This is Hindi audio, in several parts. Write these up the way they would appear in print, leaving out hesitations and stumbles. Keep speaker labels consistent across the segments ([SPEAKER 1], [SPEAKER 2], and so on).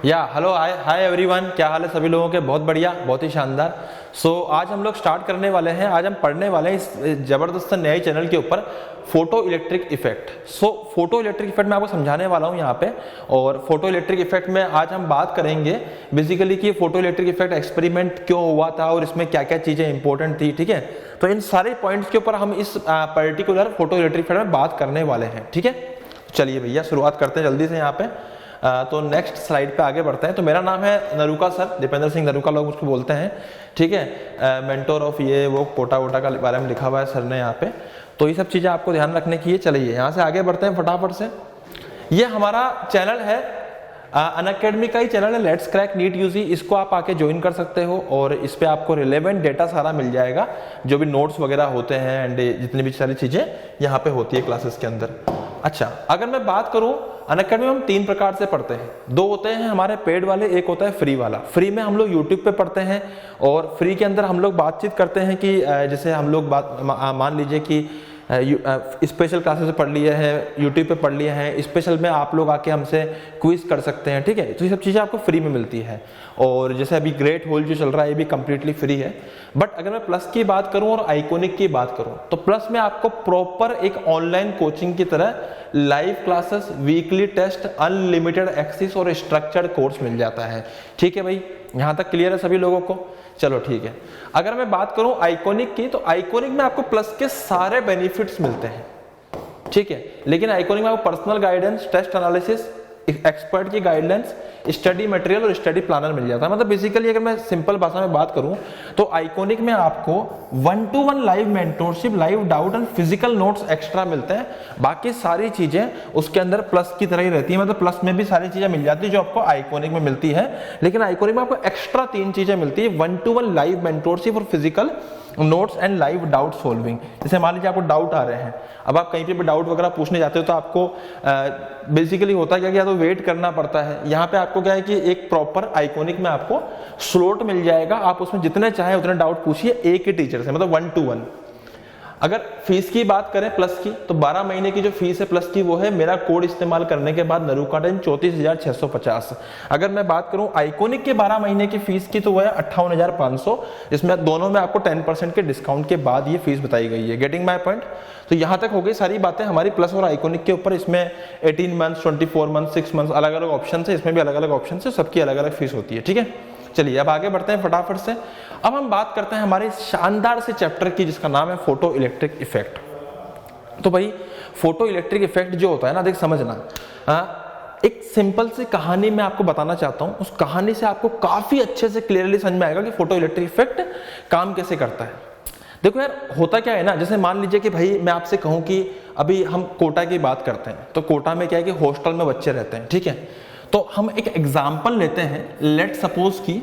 [SPEAKER 1] या हेलो हाय हाय एवरीवन, क्या हाल है सभी लोगों के? बहुत बढ़िया, बहुत ही शानदार। आज हम लोग स्टार्ट करने वाले हैं। आज हम पढ़ने वाले हैं इस जबरदस्त नए चैनल के ऊपर photo electric effect. Photo electric effect मैं आपको समझाने वाला हूं यहाँ पे। और फोटो इलेक्ट्रिक इफेक्ट में आज हम बात करेंगे बेसिकली कि फोटो इलेक्ट्रिक इफेक्ट एक्सपेरिमेंट क्यों हुआ था और इसमें क्या क्या चीजें इंपॉर्टेंट थी। ठीक है, तो इन सारे पॉइंट्स के ऊपर हम इस पर्टिकुलर फोटो इलेक्ट्रिक इफेक्ट में बात करने वाले हैं। ठीक है, चलिए भैया शुरुआत करते हैं जल्दी से यहाँ पे। तो नेक्स्ट स्लाइड पे आगे बढ़ते हैं। तो मेरा नाम है नरूका सर, दीपेंद्र सिंह नरूका लोग उसको बोलते हैं। ठीक है, मेंटोर ऑफ ये वो कोटा वोटा का बारे में लिखा हुआ है सर ने यहाँ पे। तो ये सब चीजें आपको ध्यान रखने की है। चलिए यहाँ से आगे बढ़ते हैं फटाफट से। ये हमारा चैनल है, अनअकैडमी का ही चैनल है, लेट्स क्रैक नीट यूजी। इसको आप आके ज्वाइन कर सकते हो और इस पे आपको रिलेवेंट डेटा सारा मिल जाएगा, जो भी नोट्स वगैरह होते हैं एंड जितनी भी सारी चीजें यहाँ पे होती है क्लासेस के अंदर। अच्छा, अगर मैं बात करूं अनअकैडमी में हम 3 प्रकार से पढ़ते हैं। 2 होते हैं हमारे पेड वाले, एक होता है फ्री वाला। फ्री में हम लोग यूट्यूब पे पढ़ते हैं और फ्री के अंदर हम लोग बातचीत करते हैं कि जैसे हम लोग मान लीजिए कि स्पेशल क्लासेस पढ़ लिए हैं, यूट्यूब पे पढ़ लिए हैं, स्पेशल में आप लोग आके हमसे क्विज कर सकते हैं। ठीक है, तो ये सब चीज़ें आपको फ्री में मिलती है। और जैसे अभी ग्रेट होल जो चल रहा है ये भी कंप्लीटली फ्री है। बट अगर मैं प्लस की बात करूं और आइकॉनिक की बात करूं तो प्लस में आपको प्रॉपर एक ऑनलाइन कोचिंग की तरह live classes, weekly test, unlimited access और स्ट्रक्चर्ड कोर्स मिल जाता है। ठीक है भाई, यहां तक क्लियर है सभी लोगों को? चलो ठीक है। अगर मैं बात करूं आइकॉनिक की, तो आइकॉनिक में आपको प्लस के सारे बेनिफिट्स मिलते हैं। ठीक है, लेकिन आइकॉनिक में आपको personal guidance, test analysis, expert की गाइडलाइंस, स्टडी मटेरियल और स्टडी प्लानर मिल जाता है। मतलब बेसिकली अगर मैं सिंपल भाषा में बात करूं तो आइकॉनिक में आपको 1-to-1 live mentorship, live doubt and physical notes extra मिलते हैं। बाकी सारी चीजें उसके अंदर प्लस की तरह ही रहती है। मतलब प्लस में भी सारी चीजें मिल जाती है जो आपको आइकॉनिक में मिलती है, लेकिन आइकॉनिक में आपको एक्स्ट्रा 3 चीजें मिलती है। 1-to-1 लाइव मेंटोरशिप और physical notes and live doubt solving. जैसे मान लीजिए आपको डाउट आ रहे हैं, अब आप कहीं पे भी डाउट वगैरह पूछने जाते हो तो आपको बेसिकली होता क्या कि या तो वेट करना पड़ता है। यहाँ पे आपको क्या है कि एक प्रॉपर आइकॉनिक में आपको स्लॉट मिल जाएगा, आप उसमें जितने चाहे उतने डाउट पूछिए एक ही टीचर से, मतलब 1-to-1। अगर फीस की बात करें प्लस की, तो 12 महीने की जो फीस है प्लस की वो है मेरा कोड इस्तेमाल करने के बाद नरूका 10 34,650। अगर मैं बात करूं आइकॉनिक के 12 महीने की फीस की तो वो है 58,500, जिसमें दोनों में आपको 10% के डिस्काउंट के बाद ये फीस बताई गई है। Getting my point? तो यहां तक हो गई सारी बातें हमारी प्लस और आइकॉनिक के ऊपर। इसमें 18 मंथ्स, 24 मंथ्स, 6 मंथ्स अलग अलग ऑप्शन है, इसमें भी अलग अलग ऑप्शन है, सबकी अलग अलग फीस होती है। ठीक है, चलिए अब आगे बढ़ते हैं फटाफट से। अब हम बात करते हैं हमारे शानदार से चैप्टर की जिसका नाम है फोटो इलेक्ट्रिक इफेक्ट। तो भाई फोटो इलेक्ट्रिक इफेक्ट जो होता है ना, देख समझना, एक सिंपल सी कहानी मैं आपको बताना चाहता हूं। उस कहानी से आपको काफी अच्छे से क्लियरली समझ में आएगा कि फोटो इलेक्ट्रिक इफेक्ट काम कैसे करता है। देखो यार, होता क्या है ना, जैसे मान लीजिए कि भाई मैं आपसे कहूं कि अभी हम कोटा की बात करते हैं, तो कोटा में क्या है कि हॉस्टल में बच्चे रहते हैं। ठीक है, तो हम एक एग्जाम्पल लेते हैं। लेट सपोज कि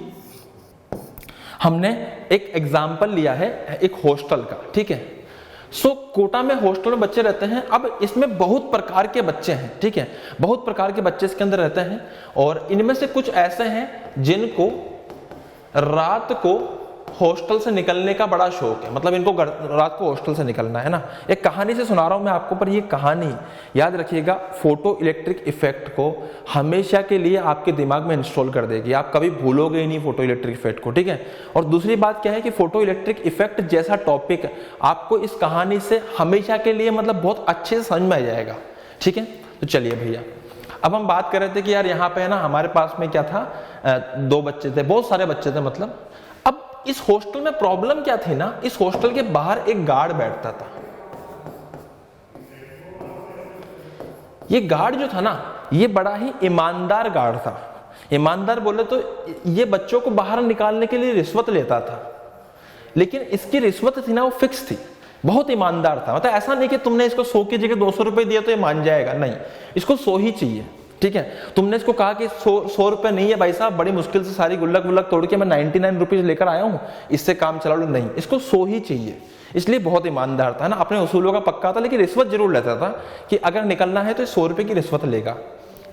[SPEAKER 1] हमने एक एग्जाम्पल लिया है एक हॉस्टल का। ठीक है, कोटा में हॉस्टल में बच्चे रहते हैं। अब इसमें बहुत प्रकार के बच्चे हैं। ठीक है, बहुत प्रकार के बच्चे इसके अंदर रहते हैं और इनमें से कुछ ऐसे हैं जिनको रात को हॉस्टल से निकलने का बड़ा शौक है। मतलब इनको रात को हॉस्टल से निकलना है ना। एक कहानी से सुना रहा हूं मैं आपको, पर ये कहानी याद रखिएगा, फोटो इलेक्ट्रिक इफेक्ट को हमेशा के लिए आपके दिमाग में इंस्टॉल कर देगी। आप कभी भूलोगे ही नहीं फोटो इलेक्ट्रिक इफेक्ट को। ठीक है, और दूसरी बात क्या है कि फोटो इलेक्ट्रिक इफेक्ट जैसा टॉपिक आपको इस कहानी से हमेशा के लिए मतलब बहुत अच्छे से समझ में आ जाएगा। ठीक है, तो चलिए भैया, अब हम बात कर रहे थे कि यार यहाँ पे है ना हमारे पास में क्या था, 2 बच्चे थे, बहुत सारे बच्चे थे मतलब। अब इस हॉस्टल में प्रॉब्लम क्या थी ना, इस हॉस्टल के बाहर एक गार्ड बैठता था। ये गार्ड जो था ना, ये बड़ा ही ईमानदार गार्ड था। ईमानदार बोले तो ये बच्चों को बाहर निकालने के लिए रिश्वत लेता था, लेकिन इसकी रिश्वत थी ना वो फिक्स थी। बहुत ईमानदार था। मतलब ऐसा नहीं कि तुमने इसको 100 की जगह 200 रुपए दिया तो ये मान जाएगा, नहीं, इसको 100 ही चाहिए। ठीक है, तुमने इसको कहा कि 100 रुपए नहीं है भाई साहब, बड़ी मुश्किल से सारी गुल्लक वुल्लक तोड़ के मैं 99 रुपीज लेकर आया हूं, इससे काम चला लो, नहीं, इसको 100 ही चाहिए। इसलिए बहुत ईमानदार था ना, अपने उसूलों का पक्का था, लेकिन रिश्वत जरूर लेता था कि अगर निकलना है तो 100 रुपए की रिश्वत लेगा।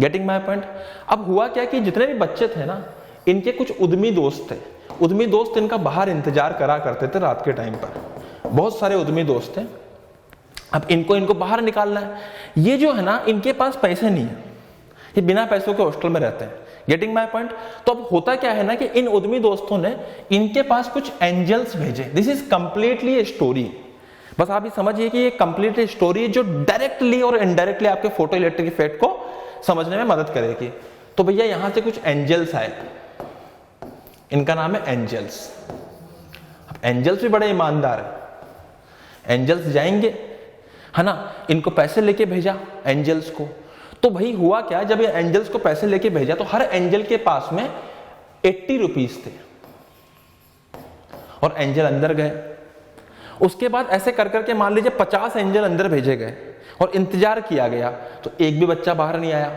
[SPEAKER 1] Getting my point? अब हुआ क्या कि जितने भी बच्चे थे ना, इनके कुछ उद्यमी दोस्त थे। उद्यमी दोस्त इनका बाहर इंतजार करा करते थे रात के टाइम पर। बहुत सारे उद्यमी दोस्त थे। अब इनको बाहर निकालना है। ये जो है ना, इनके पास पैसे नहीं है, ये बिना पैसों के हॉस्टल में रहते हैं। Getting my point? तो अब होता क्या है ना कि इन उद्यमी दोस्तों ने इनके पास कुछ एंजल्स भेजे। This is completely a story. बस आप ये समझिए कि ये कंप्लीटली स्टोरी है जो डायरेक्टली और इनडायरेक्टली आपके फोटो इलेक्ट्रिक इफेक्ट को समझने में मदद करेगी। तो भैया यहां से कुछ एंजल्स आए, इनका नाम है एंजल्स। एंजल्स भी बड़े ईमानदार है। एंजल्स जाएंगे, है ना, इनको पैसे लेके भेजा एंजल्स को। तो भाई हुआ क्या, जब ये एंजल्स को पैसे लेके भेजा तो हर एंजल के पास में 80 रुपीज थे और एंजल अंदर गए। उसके बाद ऐसे कर करके मान लीजिए 50 एंजल अंदर भेजे गए और इंतजार किया गया तो एक भी बच्चा बाहर नहीं आया।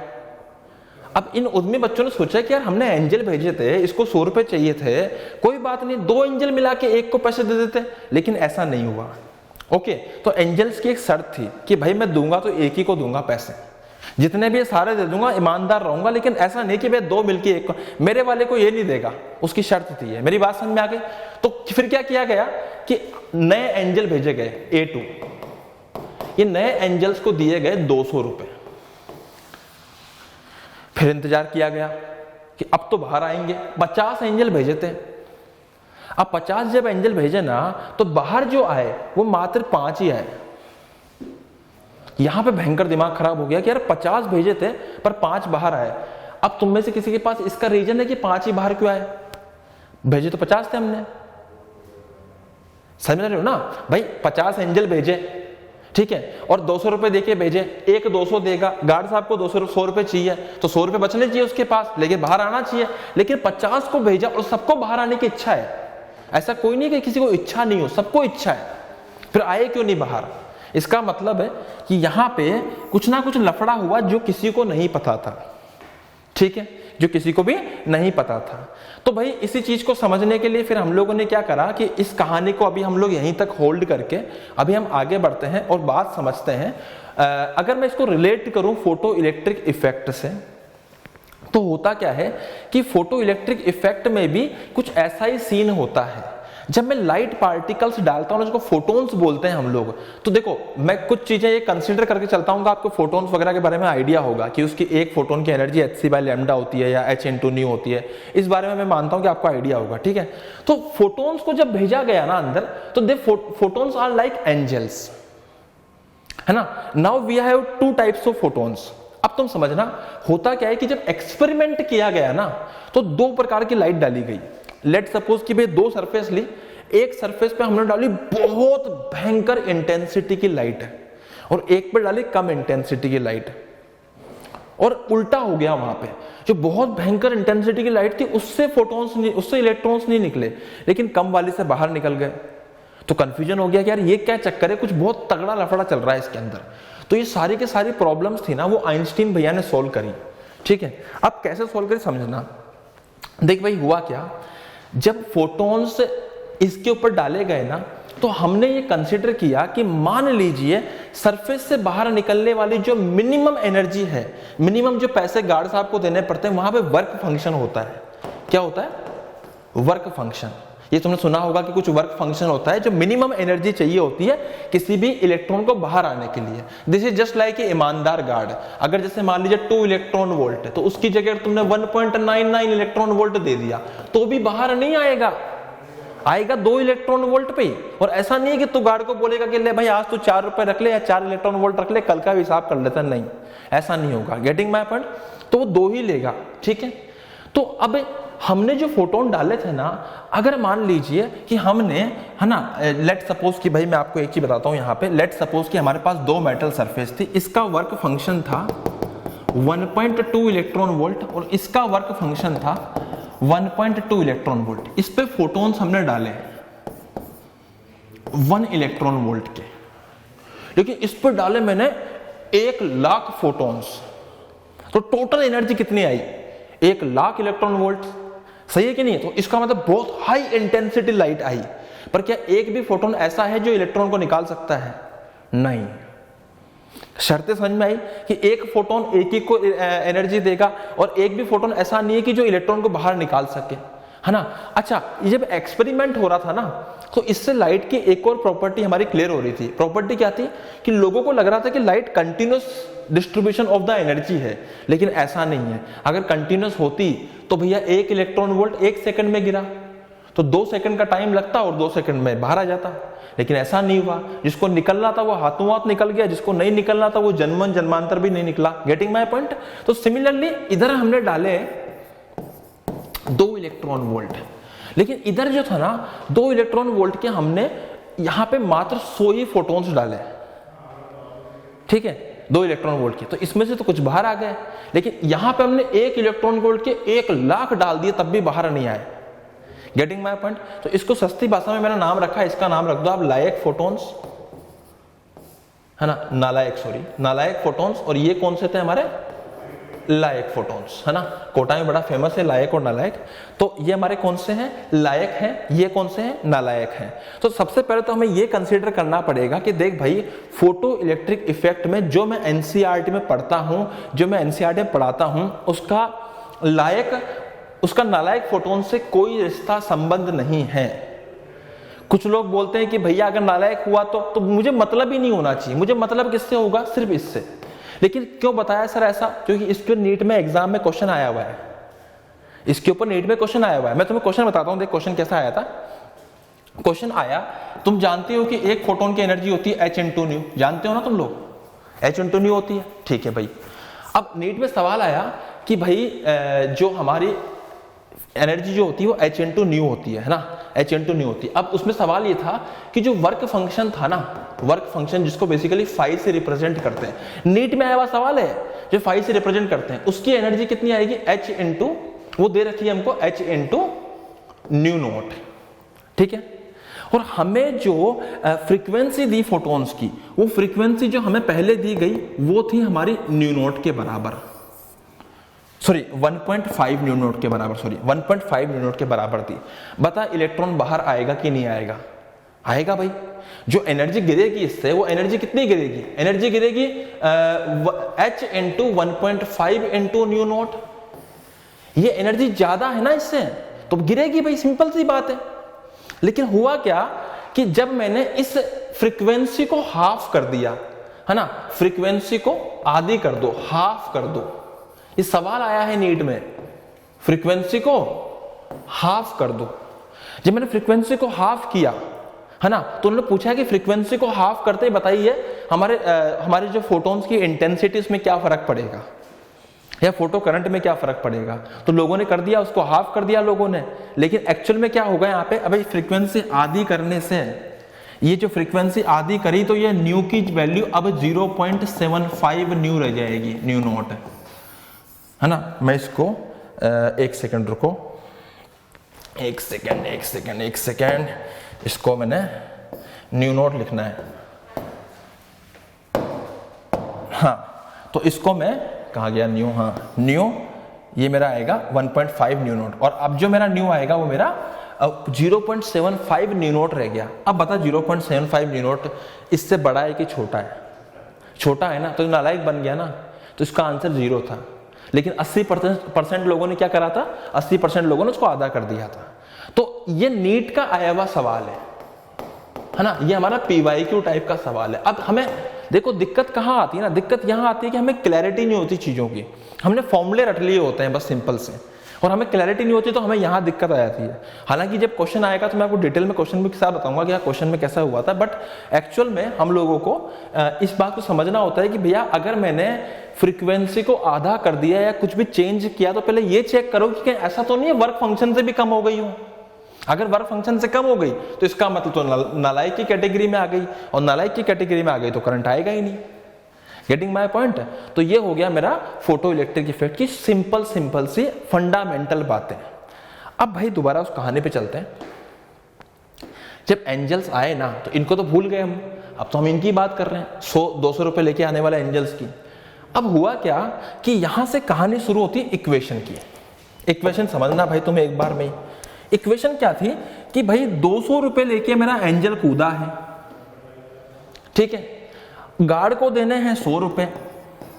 [SPEAKER 1] अब इन उद्यमी बच्चों ने सोचा कि यार हमने एंजल भेजे थे, इसको 100 रुपए चाहिए थे, कोई बात नहीं 2 एंजल मिला के एक को पैसे दे देते, लेकिन ऐसा नहीं हुआ। ओके, तो एंजल्स की एक शर्त थी कि भाई मैं दूंगा तो एक ही को दूंगा पैसे, जितने भी सारे दे दूंगा, ईमानदार रहूंगा, लेकिन ऐसा नहीं कि भाई 2 मिलके एक को, मेरे वाले को ये नहीं देगा। उसकी शर्त थी ये। मेरी बात समझ में आ गई? तो फिर क्या किया गया कि नए एंजल भेजे गए A2। ये नए एंजल्स को दिए गए 200 रुपए। फिर इंतजार किया गया कि अब तो बाहर आएंगे। 50 एंजल भेजे थे। अब 50 जब एंजल भेजे ना तो बाहर जो आए वो मात्र 5 ही आए। यहां पे भयंकर दिमाग खराब हो गया कि यार 50 भेजे थे पर 5 बाहर आए। अब तुम में से किसी के पास इसका रीजन है कि 5 ही बाहर क्यों आए? भेजे तो 50 थे हमने। समझ रहे हो ना भाई? 50 एंजल भेजे, ठीक है, और 200 रुपए देके भेजे। एक 200 देगा, गार्ड साहब को 100 रुपए चाहिए तो 100 रुपए बचने चाहिए उसके पास, लेकिन बाहर आना चाहिए। लेकिन 50 को भेजा और सबको बाहर आने की इच्छा है। ऐसा कोई नहीं कि किसी को इच्छा नहीं हो, सबको इच्छा है, फिर आए क्यों नहीं बाहर? इसका मतलब है कि यहां पे कुछ ना कुछ लफड़ा हुआ जो किसी को नहीं पता था, ठीक है, जो किसी को भी नहीं पता था। तो भाई इसी चीज को समझने के लिए फिर हम लोगों ने क्या करा कि इस कहानी को अभी हम लोग यहीं तक होल्ड करके अभी हम आगे बढ़ते हैं और बात समझते हैं। अगर मैं इसको रिलेट करूं फोटो इलेक्ट्रिक इफेक्ट से, तो होता क्या है कि फोटो इलेक्ट्रिक इफेक्ट में भी कुछ ऐसा ही सीन होता है। जब मैं लाइट पार्टिकल्स डालता हूं, जिसको फोटोन्स बोलते हैं हम लोग, तो देखो मैं कुछ चीजें ये कंसीडर करके चलता हूं, आपको फोटोन्स वगैरह के बारे में आइडिया होगा कि उसकी एक फोटोन की एनर्जी hc/λ होती है या h/nu होती है। इस बारे में मैं मानता हूं कि आपको आइडिया होगा, ठीक है। तो फोटोन्स को जब भेजा गया ना अंदर, तो they photons are like angels, है ना। Now we have 2 types of photons. अब तुम समझना होता क्या है कि जब एक्सपेरिमेंट किया गया ना तो 2 प्रकार की लाइट डाली गई। लेट सपोज कि भाई 2 सरफेस ली, एक सरफेस पे हमने डाली बहुत भयंकर इंटेंसिटी की लाइट और एक पे डाली कम इंटेंसिटी की लाइट, और उल्टा हो गया। वहां पे जो बहुत भयंकर इंटेंसिटी की लाइट थी उससे फोटॉन्स नहीं, उससे इलेक्ट्रॉन्स नहीं निकले, लेकिन कम वाली से बाहर निकल गए। तो कंफ्यूजन हो गया कि यार ये क्या चक्कर है, कुछ बहुत तगड़ा लफड़ा चल रहा है इसके अंदर। तो ये सारी के सारी प्रॉब्लम्स थी ना वो आइंस्टीन भैया ने सोल्व करी, ठीक है। अब कैसे सोल्व करी समझना। देख भाई हुआ क्या, जब फोटॉन्स इसके ऊपर डाले गए ना तो हमने ये कंसीडर किया कि मान लीजिए सरफेस से बाहर निकलने वाली जो मिनिमम एनर्जी है, मिनिमम जो पैसे गार्ड साहब को देने पड़ते हैं, वहां पे वर्क फंक्शन होता है। क्या होता है? Work function. ये तुमने सुना होगा कि कुछ वर्क फंक्शन होता है जो मिनिमम एनर्जी चाहिए होती है किसी भी इलेक्ट्रॉन को बाहर आने के लिए। This is just like a ईमानदार गार्ड। अगर जैसे मान लीजिए 2 इलेक्ट्रॉन वोल्ट है तो उसकी जगह तुमने 1.99 इलेक्ट्रॉन वोल्ट दे दिया तो भी बाहर नहीं आएगा, आएगा 2 इलेक्ट्रॉन वोल्ट पे ही। और ऐसा नहीं है कि तू गार्ड को बोलेगा कि ले भाई आज तू 4 रुपए रख ले या 4 इलेक्ट्रॉन वोल्ट रख ले, कल का हिसाब कर लेता, नहीं, ऐसा नहीं होगा। Getting my point? तो वो 2 ही लेगा, ठीक है। तो अब हमने जो फोटोन डाले थे ना, अगर मान लीजिए कि हमने, है ना, लेट सपोज कि भाई मैं आपको एक चीज बताता हूं यहाँ पे, लेट सपोज कि हमारे पास 2 मेटल सरफेस थी, इसका वर्क फंक्शन था 1.2 इलेक्ट्रॉन वोल्ट और इसका वर्क फंक्शन था 1.2 इलेक्ट्रॉन वोल्ट। इस पे फोटोन्स हमने डाले 1 इलेक्ट्रॉन वोल्ट के, लेकिन इस पर डाले मैंने 1,00,000 फोटोन्स। तो टोटल एनर्जी कितनी आई? 1,00,000 इलेक्ट्रॉन वोल्ट। सही है कि नहीं? तो इसका मतलब बहुत हाई इंटेंसिटी लाइट आई। पर क्या एक भी फोटोन ऐसा है जो इलेक्ट्रॉन को निकाल सकता है? नहीं। शर्तें समझ में आई कि एक फोटोन एक ही को एनर्जी देगा और एक भी फोटोन ऐसा नहीं है कि जो इलेक्ट्रॉन को बाहर निकाल सके, है ना। अच्छा, ये जब एक्सपेरिमेंट हो रहा था ना तो इससे लाइट की एक और प्रॉपर्टी हमारी क्लियर हो रही थी। प्रॉपर्टी क्या थी कि लोगों को लग रहा था कि light continuous distribution of the energy है, लेकिन ऐसा नहीं है। अगर कंटिन्यूस होती तो भैया 1 इलेक्ट्रॉन वोल्ट 1 सेकंड में गिरा तो 2 सेकंड का टाइम लगता और 2 सेकंड में बाहर आ जाता, लेकिन ऐसा नहीं हुआ। जिसको निकलना था वो हाथों हाथ निकल गया, जिसको नहीं निकलना था वो जन्मन जन्मांतर भी नहीं निकला। Getting my point? तो सिमिलरली इधर हमने डाले 2 इलेक्ट्रॉन वोल्ट, लेकिन इधर जो था ना 2 इलेक्ट्रॉन वोल्ट के हमने यहां पे मात्र 100 ही फोटॉन्स डाले, ठीक है, 2 इलेक्ट्रॉन वोल्ट के, तो इसमें से तो कुछ बाहर आ गए। लेकिन यहां पे हमने 1 इलेक्ट्रॉन वोल्ट के 1 लाख डाल दिए तब भी बाहर नहीं आए। Getting my point? तो इसको सस्ती भाषा में मैंने नाम रखा है, इसका नाम रख दो आप लायक फोटॉन्स, है ना, नालायक, सॉरी नालायक फोटॉन्स। और ये कौन से थे हमारे? लायक फोटॉन्स, है ना। कोटा में बड़ा फेमस है लायक और नालायक। तो ये हमारे कौन से हैं? लायक हैं। ये कौन से हैं? नालायक हैं। तो सबसे पहले तो हमें ये कंसीडर करना पड़ेगा कि देख भाई, फोटो इलेक्ट्रिक इफेक्ट में जो मैं एनसीईआरटी में पढ़ता हूं, जो मैं एनसीईआरटी में पढ़ाता हूं, उसका लायक, उसका नालायक फोटोन से कोई रिश्ता संबंध नहीं है। कुछ लोग बोलते हैं कि भैया अगर नालायक हुआ तो मुझे मतलब ही नहीं होना चाहिए, मुझे मतलब किससे होगा? सिर्फ इससे। लेकिन क्यों बताया सर ऐसा? क्योंकि इसके नीट में एग्जाम में क्वेश्चन आया हुआ है, इसके ऊपर नीट में क्वेश्चन आया हुआ है। मैं तुम्हें क्वेश्चन बताता हूं, देख क्वेश्चन कैसा आया था। क्वेश्चन आया, तुम जानते हो कि एक फोटोन की एनर्जी होती है h/ν, जानते हो ना तुम लोग, h/ν होती है, ठीक है भाई। अब नीट में सवाल आया कि भाई जो हमारी एनर्जी जो होती है वो h/ν होती है ना, h/ν होती है। अब उसमें सवाल ये था कि जो वर्क फंक्शन था ना, वर्क फंक्शन जिसको बेसिकली फाई से रिप्रेजेंट करते हैं, नीट में आया हुआ सवाल है, जो फाई से रिप्रेजेंट करते हैं, उसकी एनर्जी कितनी आएगी? h वो दे रखी है हमको h/ν0, ठीक है। और हमें जो फ्रीक्वेंसी दी फोटॉन्स की, वो फ्रीक्वेंसी जो हमें पहले दी गई वो थी हमारी ν0 के बराबर, सॉरी 1.5 ν0 के बराबर, सॉरी 1.5 ν0 के बराबर थी। बता इलेक्ट्रॉन बाहर आएगा कि नहीं आएगा? आएगा भाई। जो एनर्जी गिरेगी इससे, वो एनर्जी कितनी गिरेगी? एनर्जी गिरेगी h/1.5 ν0। ये एनर्जी ज्यादा है ना इससे, तो गिरेगी भाई, सिंपल सी बात है। लेकिन हुआ क्या कि जब मैंने इस फ्रीक्वेंसी को हाफ कर दिया, है ना, फ्रीक्वेंसी को आधी कर दो, हाफ कर दो, ये सवाल आया है नीट में, फ्रीक्वेंसी को हाफ कर दो। जब मैंने फ्रीक्वेंसी को हाफ किया, है ना, तो उन्होंने पूछा कि फ्रीक्वेंसी को हाफ करते ही बताइए हमारे जो फोटॉन्स की इंटेंसिटी उसमें क्या फर्क पड़ेगा, या फोटो करंट में क्या फर्क पड़ेगा। तो लोगों ने कर दिया, उसको हाफ कर दिया लोगों ने। लेकिन एक्चुअल में क्या होगा यहाँ पे? अभी फ्रीक्वेंसी आधी करने से, ये जो फ्रीक्वेंसी आधी करी तो ये न्यू की वैल्यू अब 0.75 न्यू रह जाएगी, ν0, है ना। मैं इसको एक सेकंड रुको, एक सेकंड, इसको मैंने ν0 लिखना है, हाँ। तो इसको मैं, कहाँ गया न्यू, हाँ न्यू, ये मेरा आएगा 1.5 ν0, और अब जो मेरा न्यू आएगा वो मेरा 0.75 ν0 रह गया। अब बता 0.75 ν0 इससे बड़ा है कि छोटा है? छोटा है ना, तो नालायक बन गया ना, तो इसका आंसर 0 था। लेकिन 80% लोगों ने क्या करा था? 80% लोगों ने उसको आधा कर दिया था। तो ये नीट का आया हुआ सवाल है ना, ये हमारा PYQ टाइप का सवाल है। अब हमें देखो दिक्कत कहाँ आती है ना, दिक्कत यहाँ आती है कि हमें क्लैरिटी नहीं होती चीजों की, हमने फॉर्मूले रट लिए होते हैं बस सिंपल से, और हमें क्लैरिटी नहीं होती, तो हमें यहाँ दिक्कत आ जाती है। हालांकि जब क्वेश्चन आएगा तो मैं आपको डिटेल में क्वेश्चन के साथ बताऊंगा कि क्वेश्चन में कैसा हुआ था, बट एक्चुअल में हम लोगों को इस बात को समझना होता है कि भैया अगर मैंने फ्रीक्वेंसी को आधा कर दिया या कुछ भी चेंज किया तो पहले ये चेक करो कि ऐसा तो नहीं है वर्क फंक्शन से भी कम हो गई हो। अगर वर्क फंक्शन से कम हो गई तो इसका मतलब तो नालायक की कैटेगरी में आ गई, और नालायक की कैटेगरी में आ गई तो करंट आएगा ही नहीं। Getting my point? तो ये हो गया मेरा फोटो इलेक्ट्रिक इफेक्ट की सिंपल सी फंडामेंटल बातें। अब भाई दोबारा उस कहानी पे चलते हैं। जब एंजल्स आए ना तो इनको तो भूल गए हम, अब तो हम इनकी बात कर रहे हैं, 100-200 रुपए लेके आने वाले एंजल्स की। अब हुआ क्या कि यहां से कहानी शुरू होती है इक्वेशन की। इक्वेशन समझना भाई तुम्हें एक बार में। इक्वेशन क्या थी कि भाई 200 रुपए लेके मेरा एंजल कूदा है, ठीक है, गार्ड को देने हैं 100 रुपए।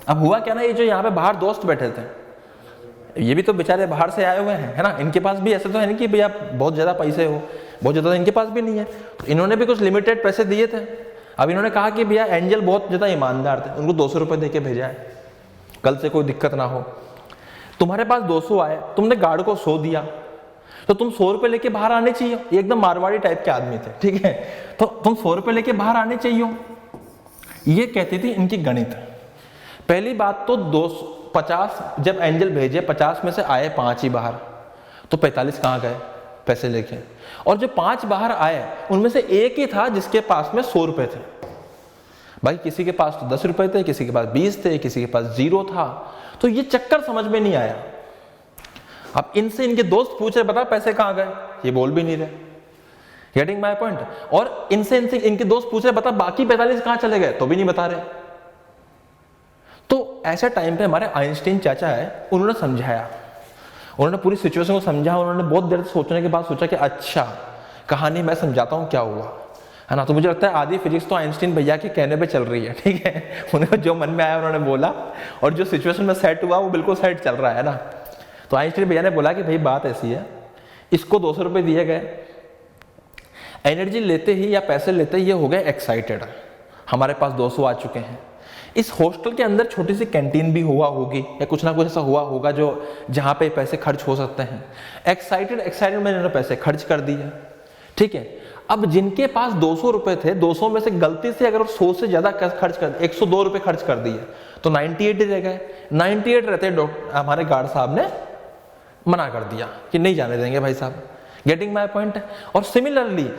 [SPEAKER 1] अब हुआ क्या ना, ये जो यहाँ पे बाहर दोस्त बैठे थे, ये भी तो बेचारे बाहर से आए हुए हैं, है ना, इनके पास भी ऐसे तो है नहीं कि भैया बहुत ज्यादा पैसे हो, बहुत ज्यादा इनके पास भी नहीं है, तो इन्होंने भी कुछ लिमिटेड पैसे दिए थे। अब इन्होंने कहा कि भैया एंजल बहुत ज़्यादा ईमानदार थे, उनको 200 रुपये दे के भेजा है, कल से कोई दिक्कत ना हो। तुम्हारे पास 200 आए, तुमने गार्ड को 100 दिया, तो तुम 100 रुपये लेके बाहर आने चाहिए। ये एकदम मारवाड़ी टाइप के आदमी थे, ठीक है, तो तुम 100 रुपये लेके बाहर आने चाहिए। ये कहती थी इनकी गणित। पहली बात तो 250 जब एंजल भेजे, 50 में से आए 5 ही बाहर, तो 45 कहाँ गए पैसे लेके। और जो 5 बाहर आए उनमें से एक ही था जिसके पास में 100 रुपये थे। भाई किसी के पास तो 10 रुपये थे, किसी के पास 20 थे, किसी के पास 0 था। तो ये चक्कर समझ में नहीं आया। अब इनसे इनके दोस्त पूछ रहे बता पैसे कहाँ गए, ये बोल भी नहीं रहे। Getting my point. और इनसे इनके दोस्त पूछ रहे बता बाकी 45 कहाँ चले गए, तो भी नहीं बता रहे। तो ऐसे टाइम पे हमारे आइंस्टीन चाचा है, उन्होंने समझाया, उन्होंने पूरी सिचुएशन को समझा। उन्होंने बहुत देर सोचने के बाद सोचा कि अच्छा कहानी मैं समझाता हूँ क्या हुआ, है ना। तो मुझे लगता है आधी फिजिक्स तो आइंस्टीन भैया के कहने पे चल रही है, ठीक है। उन्हें जो मन में आया उन्होंने बोला, और जो सिचुएशन में सेट हुआ वो बिल्कुल सेट चल रहा है ना। तो आइंस्टीन भैया ने बोला कि भाई बात ऐसी है, इसको 200 रुपये दिए गए, एनर्जी लेते ही या पैसे लेते ही ये हो गए एक्साइटेड, हमारे पास 200 आ चुके हैं। इस हॉस्टल के अंदर छोटी सी कैंटीन भी हुआ होगी या कुछ ना कुछ ऐसा हुआ होगा जो जहाँ पे पैसे खर्च हो सकते हैं। एक्साइटेड में इन्होंने पैसे खर्च कर दिए, ठीक है। अब जिनके पास 200 रुपए थे, 200 में से गलती से अगर 100 से ज्यादा खर्च कर 102 रुपए खर्च कर दिए तो 98 रह गए। 98 रहते हमारे गार्ड साहब ने मना कर दिया कि नहीं जाने देंगे भाई साहब। Getting my point. और सिमिलरली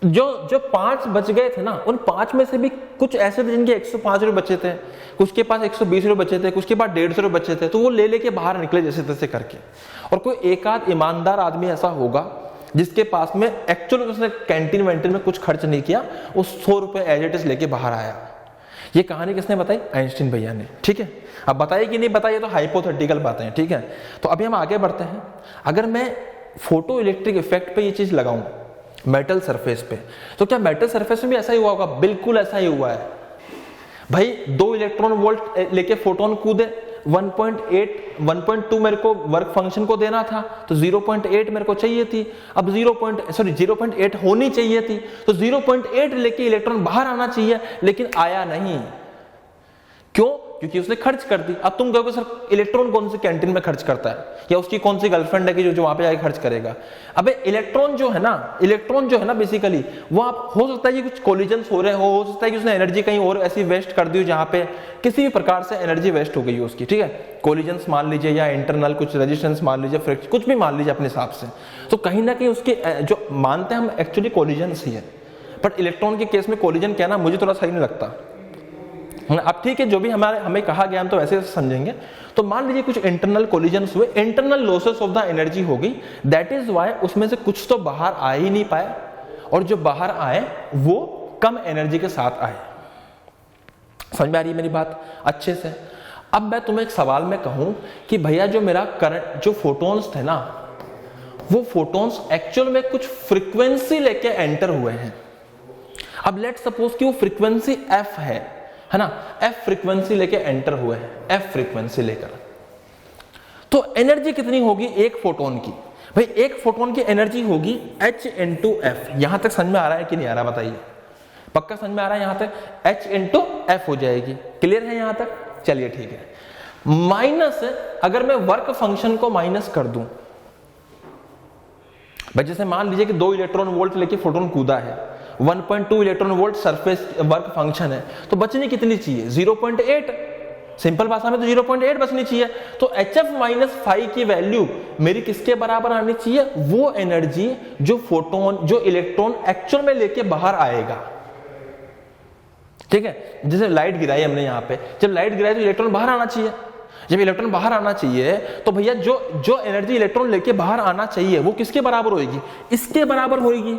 [SPEAKER 1] जो 5 बच गए थे ना, उन 5 में से भी कुछ ऐसे थे जिनके 105 रुपए बचे थे, कुछ के पास 120 रुपए बचे थे, कुछ के पास 150 रुपए बचे थे। तो वो ले लेके बाहर निकले जैसे तैसे करके। और कोई एक आध ईमानदार आदमी ऐसा होगा जिसके पास में एक्चुअली उसने कैंटीन वैंटीन में कुछ खर्च नहीं किया, वो 100 रुपए एज इट इज लेके बाहर आया। ये कहानी किसने बताई? आइंस्टीन भैया ने, ठीक है। अब बताई कि नहीं बताई तो हाइपोथेटिकल बातें हैं, ठीक है। तो अभी हम आगे बढ़ते हैं। अगर मैं फोटो इलेक्ट्रिक इफेक्ट पे ये चीज लगाऊं मेटल सरफेस पे, तो क्या मेटल सरफेस में भी ऐसा ही हुआ होगा? बिल्कुल ऐसा ही हुआ है भाई। 2 इलेक्ट्रॉन वोल्ट लेके फोटोन कूदे, 1.2 मेरे को वर्क फंक्शन को देना था, तो 0.8 मेरे को चाहिए थी। अब 0.8 होनी चाहिए थी, तो 0.8 लेके इलेक्ट्रॉन बाहर आना चाहिए, लेकिन आया नहीं। क्यों? क्योंकि उसने खर्च कर दी। अब तुम कहोगे सर इलेक्ट्रॉन कौन सी कैंटीन में खर्च करता है, या उसकी कौन सी गर्लफ्रेंड है कि जो वहां पे जाके खर्च करेगा? अबे इलेक्ट्रॉन जो है ना बेसिकली वो आप हो सकता है कि कुछ कोलिजन्स हो रहे हो सकता है कि उसने एनर्जी कहीं और ऐसी वेस्ट कर दी हो जहां पे किसी भी प्रकार से एनर्जी वेस्ट हो गई हो उसकी, ठीक है। कोलिजन्स मान लीजिए, या इंटरनल कुछ रेजिस्टेंस मान लीजिए, फ्रिक्शन कुछ भी मान लीजिए अपने हिसाब से। तो कहीं ना कहीं उसके जो मानते हैं हम एक्चुअली कोलिजन्स ही है, बट इलेक्ट्रॉन के केस में कोलिजन कहना मुझे थोड़ा सही नहीं लगता। अब ठीक है, जो भी हमें कहा गया हम तो वैसे समझेंगे। तो मान लीजिए कुछ इंटरनल कोलिजन्स हुए, internal losses of the energy हो गई, दैट इज व्हाई उसमें से कुछ तो बाहर आ ही नहीं पाए, और जो बाहर आए वो कम एनर्जी के साथ आए। समझ में आ रही है मेरी बात अच्छे से? अब मैं तुम्हें एक सवाल में कहूं कि भैया जो मेरा करंट जो फोटोन्स थे ना, वो फोटोन्स एक्चुअल में कुछ फ्रीक्वेंसी लेके एंटर हुए हैं। अब लेट सपोज कि वो फ्रीक्वेंसी एफ है ना, एफ फ्रीक्वेंसी लेके एंटर हुए हैं, एफ फ्रीक्वेंसी लेकर। तो एनर्जी कितनी होगी एक फोटोन की? भाई एक फोटोन की एनर्जी होगी h इंटू एफ। यहां तक समझ में आ रहा है कि नहीं आ रहा बताइए? पक्का समझ में आ रहा है? यहां तक h इंटू एफ हो जाएगी। क्लियर है यहां तक? चलिए ठीक है। माइनस अगर मैं वर्क फंक्शन को माइनस कर दूं, भाई जैसे मान लीजिए कि 2 इलेक्ट्रॉन वोल्ट लेके फोटोन कूदा है, 1.2 electron volt surface work function है, तो बचनी कितनी चाहिए? 0.8। सिंपल भाषा में तो 0.8 बचनी चाहिए। तो HF माइनस फाई की वैल्यू मेरी किसके बराबर आनी चाहिए? वो एनर्जी जो फोटोन जो इलेक्ट्रॉन एक्चुअल में लेके बाहर आएगा, ठीक है। जैसे लाइट गिराई हमने यहाँ पे, जब लाइट गिराई तो इलेक्ट्रॉन बाहर आना चाहिए। जब इलेक्ट्रॉन बाहर आना चाहिए तो भैया जो एनर्जी इलेक्ट्रॉन लेके बाहर आना चाहिए वो किसके बराबर होगी? इसके बराबर होगी।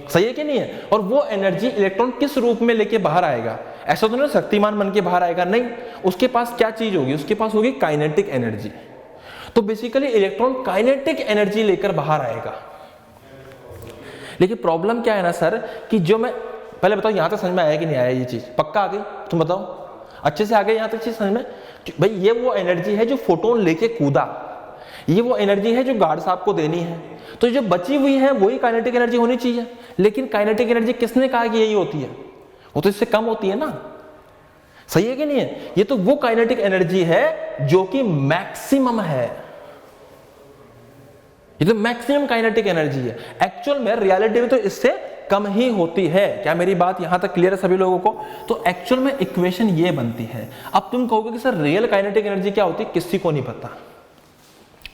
[SPEAKER 1] सही है कि नहीं है? और वो एनर्जी इलेक्ट्रॉन किस रूप में लेके बाहर आएगा? ऐसा तो नहीं शक्तिमान बन के बाहर आएगा, नहीं। उसके पास क्या चीज होगी? उसके पास होगी काइनेटिक एनर्जी। तो बेसिकली इलेक्ट्रॉन काइनेटिक एनर्जी लेकर बाहर आएगा। लेकिन प्रॉब्लम क्या है ना सर, कि जो मैं पहले बताओ यहां तक समझ में आया कि नहीं आया? ये चीज पक्का आ गई? तुम बताओ अच्छे से आ गई यहां तक चीज समझ में? भाई ये वो एनर्जी है जो फोटोन लेके कूदा। ये वो एनर्जी है जो गार्ड साहब को देनी है, तो जो बची हुई है वही काइनेटिक एनर्जी होनी चाहिए। लेकिन काइनेटिक एनर्जी किसने कहा कि यही होती है? वो तो इससे कम होती है ना, सही है कि नहीं है? ये तो वो काइनेटिक एनर्जी है जो कि मैक्सिमम है, ये तो मैक्सिमम काइनेटिक एनर्जी है। एक्चुअल में रियलिटी में तो इससे कम ही होती है। क्या मेरी बात यहां तक क्लियर है सभी लोगों को? तो एक्चुअल में इक्वेशन ये बनती है। अब तुम कहोगे कि सर रियल काइनेटिक एनर्जी क्या होती है? किसी को नहीं पता।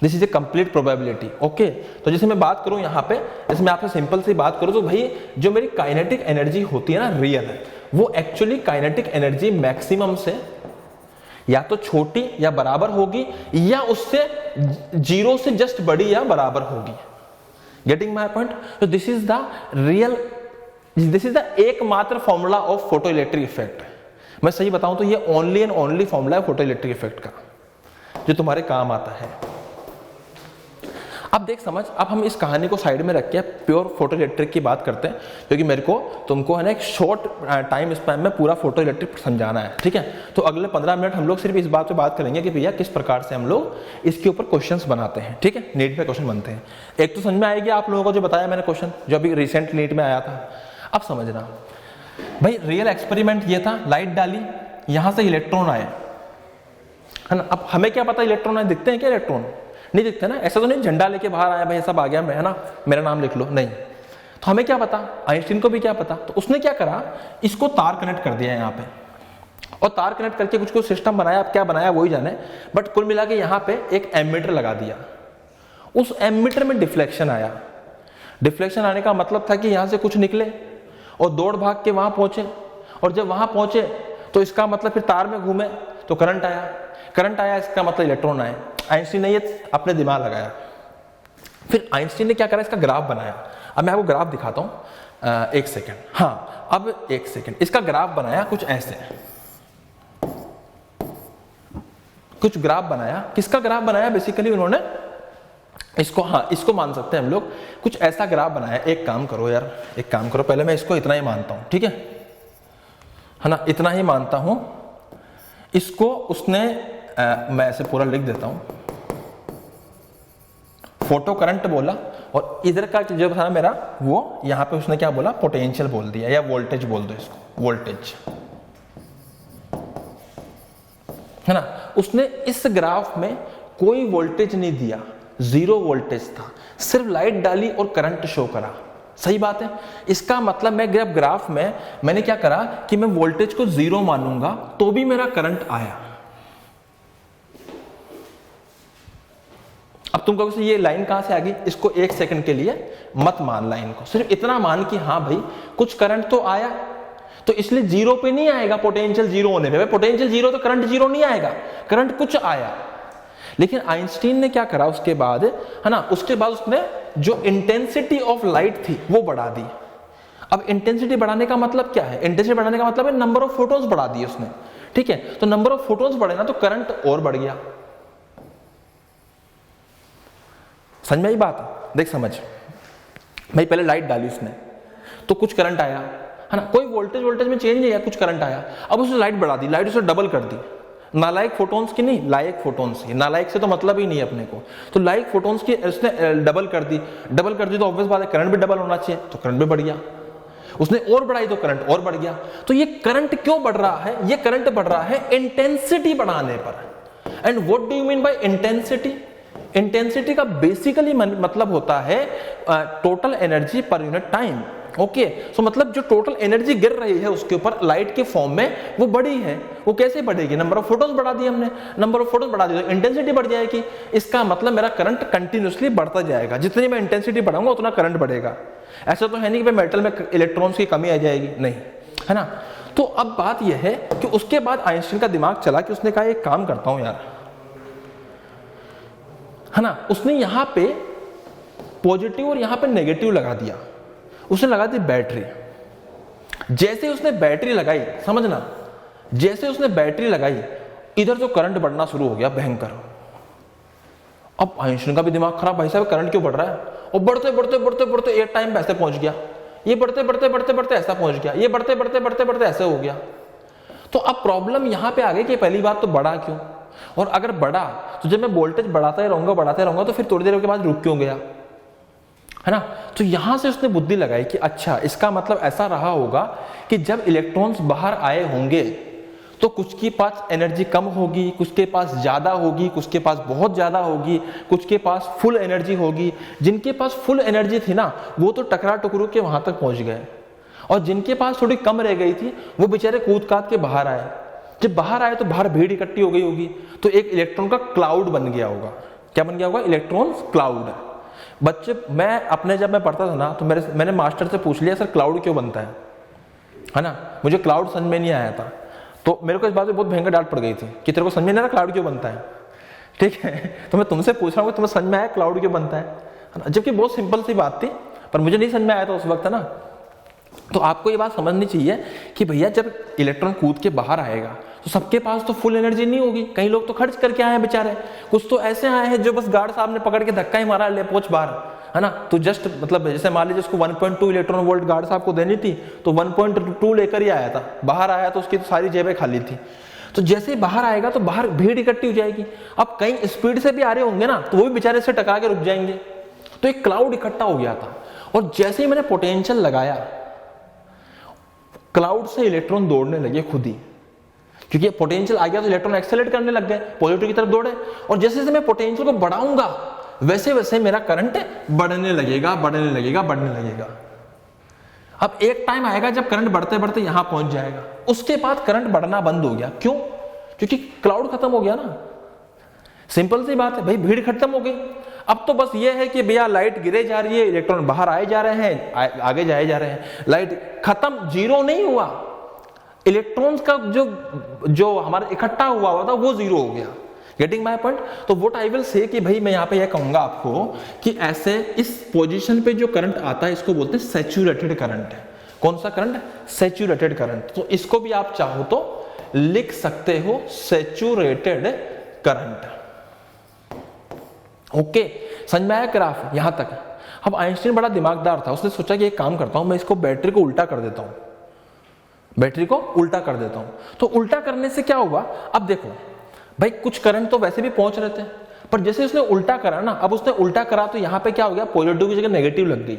[SPEAKER 1] This is a complete probability. Okay, तो जैसे मैं बात करूं यहां पे, जैसे मैं आपसे सिंपल सी बात करूं तो भाई जो मेरी काइनेटिक एनर्जी होती है ना रियल है, वो एक्चुअली काइनेटिक एनर्जी मैक्सिमम से या तो छोटी या बराबर होगी या उससे 0 से जस्ट बड़ी या बराबर होगी। Getting my point? तो this is the real, this is the एकमात्र formula of photoelectric effect. मैं सही बताऊं तो ये ओनली एंड ओनली फॉर्मूला है फोटो इलेक्ट्रिक इफेक्ट का जो तुम्हारे काम आता है। अब देख समझ, अब हम इस कहानी को साइड में रख के प्योर फोटो इलेक्ट्रिक की बात करते हैं, क्योंकि मेरे को तुमको है ना एक शॉर्ट टाइम स्पैन में पूरा फोटो इलेक्ट्रिक समझाना है, ठीक है? तो अगले 15 मिनट हम लोग सिर्फ इस बात पे बात करेंगे कि भैया किस प्रकार से हम लोग इसके ऊपर क्वेश्चंस बनाते हैं, ठीक है? नीट में क्वेश्चन बनते हैं। एक तो समझ में आएगी आप लोगों को जो बताया मैंने क्वेश्चन, जो अभी रिसेंट नीट में आया था। अब समझना भाई, रियल एक्सपेरिमेंट ये था, लाइट डाली, यहां से इलेक्ट्रॉन आए, है ना? अब हमें क्या पता इलेक्ट्रॉन आए, दिखते हैं क्या इलेक्ट्रॉन? नहीं दिखते ना। ऐसा तो नहीं झंडा लेके बाहर आया भाई सब आ गया, मैं है ना मेरा नाम लिख लो, नहीं। तो हमें क्या पता, आइंस्टीन को भी क्या पता? तो उसने क्या करा, इसको तार कनेक्ट कर दिया यहाँ पे, और तार कनेक्ट करके कुछ सिस्टम बनाया। अब क्या बनाया वही जाने, बट कुल मिला के यहाँ पे एक एमीटर लगा दिया। उस एमीटर में डिफ्लेक्शन आया। डिफ्लेक्शन आने का मतलब था कि यहाँ से कुछ निकले और दौड़ भाग के वहां पहुंचे, और जब वहां पहुंचे तो इसका मतलब फिर तार में घूमे तो करंट आया। करंट आया इसका मतलब इलेक्ट्रॉन आए। आइंस्टीन ने ये अपने दिमाग लगाया। फिर आइंस्टीन ने क्या करा, इसका ग्राफ बनाया। अब मैं आपको ग्राफ दिखाता हूं, एक सेकेंड। हाँ, अब एक सेकेंड, इसका ग्राफ बनाया कुछ ऐसे, कुछ ग्राफ बनाया। किसका ग्राफ बनाया? बेसिकली उन्होंने इसको, हाँ इसको मान सकते हैं हम लोग, कुछ ऐसा ग्राफ बनाया। एक काम करो यार, एक काम करो, पहले मैं इसको इतना ही मानता हूं, ठीक है ना? इतना ही मानता हूं इसको। उसने मैं ऐसे पूरा लिख देता हूं, फोटो करंट बोला, और इधर का जो था मेरा वो यहां पे उसने क्या बोला, पोटेंशियल बोल दिया, या वोल्टेज बोल दो इसको, वोल्टेज, है ना? उसने इस ग्राफ में कोई वोल्टेज नहीं दिया, 0 वोल्टेज था, सिर्फ लाइट डाली और करंट शो करा। सही बात है। इसका मतलब मैं ग्राफ में मैंने क्या करा कि मैं वोल्टेज को 0 मानूंगा तो भी मेरा करंट आया। अब तुम कहोगे ये लाइन कहां से आ गई? इसको एक सेकंड के लिए मत मान लाइन को, सिर्फ इतना मान कि हाँ भाई कुछ करंट तो आया, तो इसलिए 0 पे नहीं आएगा पोटेंशियल 0 होने पे। पोटेंशियल 0 तो करंट 0 नहीं आएगा, करंट कुछ आया। लेकिन आइंस्टीन ने क्या करा उसके बाद, है ना, उसके बाद उसने जो इंटेंसिटी ऑफ लाइट थी वो बढ़ा दी। अब इंटेंसिटी बढ़ाने का मतलब क्या है? इंटेंसिटी बढ़ाने का मतलब है नंबर ऑफ फोटोन्स बढ़ा दिए उसने, ठीक है? तो नंबर ऑफ फोटोन्स बढ़े ना तो करंट और बढ़ गया। समझ में आई बात? देख समझ भाई, पहले लाइट डाली उसने तो कुछ करंट आया, है ना? कोई वोल्टेज में चेंज नहीं है, कुछ करंट आया। अब उसने लाइट बढ़ा दी, लाइट उसने डबल कर दी। नालायक फोटोन्स की नहीं, लायक फोटोन्स की। नालायक से तो मतलब ही नहीं है अपने को, तो लायक फोटोन्स की उसने डबल कर दी। डबल कर दी तो ऑब्वियस बात है करंट भी डबल होना चाहिए, तो करंट भी बढ़ गया। उसने और बढ़ाई तो करंट और बढ़ गया। तो ये करंट क्यों बढ़ रहा है? ये करंट बढ़ रहा है इंटेंसिटी बढ़ाने पर। And what do you mean by intensity? Intensity का बेसिकली मतलब होता है total energy per unit time. Okay, so मतलब जो टोटल एनर्जी गिर रही है उसके ऊपर लाइट के फॉर्म में, वो बड़ी है। वो कैसे बढ़ेगी? नंबर ऑफ फोटोन्स बढ़ा दिए हमने, नंबर ऑफ फोटोन्स बढ़ा दिए तो इंटेंसिटी बढ़ जाएगी। इसका मतलब मेरा करंट कंटिन्यूअसली बढ़ता जाएगा, जितनी मैं इंटेंसिटी बढ़ाऊंगा उतना करंट बढ़ेगा। ऐसा तो है नहीं कि मेटल में इलेक्ट्रॉन्स की कमी आ जाएगी, नहीं, है ना? तो अब बात यह है कि उसके बाद आइंस्टीन का दिमाग चला कि उसने कहा एक काम करता हूं यार, है ना? उसने यहां पे पॉजिटिव और यहां पे नेगेटिव लगा दिया। उसने लगा दी बैटरी। जैसे उसने बैटरी लगाई, समझना, जैसे उसने बैटरी लगाई इधर तो करंट बढ़ना शुरू हो गया भयंकर। अब आइंस्टीन का भी दिमाग खराब, भाई साहब करंट क्यों बढ़ रहा है? और बढ़ते बढ़ते बढ़ते बढ़ते एक टाइम पे ऐसे पहुंच गया, ये बढ़ते बढ़ते बढ़ते बढ़ते ऐसा पहुंच गया, ये बढ़ते बढ़ते बढ़ते बढ़ते ऐसे हो गया। तो अब प्रॉब्लम यहां पे आ गई कि पहली बात तो बढ़ा क्यों? और अगर बढ़ा तो जब मैं वोल्टेज बढ़ाता ही रहूंगा तो फिर थोड़ी देर के बाद रुक क्यों गया, है ना। तो यहां से उसने बुद्धि लगाई कि अच्छा इसका मतलब ऐसा रहा होगा कि जब इलेक्ट्रॉन्स बाहर आए होंगे तो कुछ के पास एनर्जी कम होगी, कुछ के पास ज्यादा होगी, कुछ के पास बहुत ज्यादा होगी, कुछ के पास फुल एनर्जी होगी। जिनके पास फुल एनर्जी थी ना वो तो टकरा टकरू के वहां तक पहुंच गए, और जिनके पास थोड़ी कम रह गई थी वो बेचारे कूद काद के बाहर आए। जब बाहर आए तो बाहर भीड़ इकट्ठी हो गई होगी, तो एक इलेक्ट्रॉन का क्लाउड बन गया होगा। क्या बन गया होगा? Electron cloud. बच्चे जब मैं पढ़ता था ना तो मैंने मास्टर से पूछ लिया, सर क्लाउड क्यों बनता है ना। मुझे क्लाउड समझ में नहीं आया था, तो मेरे को इस बात में बहुत भयंकर डांट पड़ गई थी कि तेरे को समझ में नहीं आ रहा क्लाउड क्यों बनता है, ठीक है। तो मैं तुमसे पूछ रहा हूँ तुम्हें समझ में आया क्लाउड क्यों बनता है, जबकि बहुत सिंपल सी बात थी, पर मुझे नहीं समझ में आया था उस वक्त, है ना। तो आपको ये बात समझनी चाहिए कि भैया जब इलेक्ट्रॉन कूद के बाहर आएगा तो सबके पास तो फुल एनर्जी नहीं होगी, कई लोग तो खर्च करके आए हैं बेचारे, कुछ तो ऐसे आए हैं जो बस गार्ड साहब ने पकड़ के धक्का ही मारा, ले पहुंच बाहर, है ना। तो जस्ट मतलब जैसे मान लीजिए उसको 1.2 इलेक्ट्रॉन वोल्ट गार्ड साहब को देनी थी तो 1.2 लेकर ही आया था, बाहर आया तो उसकी तो सारी जेबें खाली थी। तो जैसे ही बाहर आएगा तो बाहर भीड़ इकट्ठी हो जाएगी। अब कई स्पीड से भी आ रहे होंगे ना तो वो भी बेचारे से टकरा के रुक जाएंगे। तो एक क्लाउड इकट्ठा हो गया था, और जैसे ही मैंने पोटेंशियल लगाया क्लाउड से इलेक्ट्रॉन दौड़ने लगे खुद ही, क्योंकि पोटेंशियल आ गया तो इलेक्ट्रॉन एक्सेलरेट करने लग गए, पॉजिटिव की तरफ दौड़े। और जैसे जैसे मैं पोटेंशियल को बढ़ाऊंगा वैसे वैसे मेरा करंट बढ़ने लगेगा। अब एक टाइम आएगा जब करंट बढ़ते बढ़ते यहां पहुंच जाएगा, उसके बाद करंट बढ़ना बंद हो गया। क्यों? क्योंकि क्लाउड खत्म हो गया ना। सिंपल सी बात है भाई, भीड़ खत्म हो गई। अब तो बस ये है कि भैया लाइट गिरे जा रही है, इलेक्ट्रॉन बाहर आए जा रहे हैं, आगे जाए जा रहे हैं, लाइट खत्म, जीरो नहीं हुआ। इलेक्ट्रॉन्स का जो हमारा इकट्ठा हुआ था वो जीरो हो गया। Getting my point? तो व्हाट आई विल से कि भाई मैं यहाँ पे यह कहूंगा आपको कि ऐसे इस पोजीशन पे जो करंट आता है इसको बोलते हैं सैचुरेटेड करंट। कौन सा करंट? Saturated current. तो इसको भी आप चाहो तो लिख सकते हो सैचुरेटेड करंट। ओके, समझ में आया ग्राफ यहां तक? अब आइंस्टीन बड़ा दिमागदार था, उसने सोचा कि एक काम करता हूं, मैं इसको बैटरी को उल्टा कर देता हूं, तो उल्टा करने से क्या हुआ? अब देखो भाई, कुछ करंट तो वैसे भी पहुंच रहे थे, पर जैसे उसने उल्टा करा ना, अब उसने उल्टा करा तो यहां पे क्या हो गया? पॉजिटिव की जगह नेगेटिव लग गई।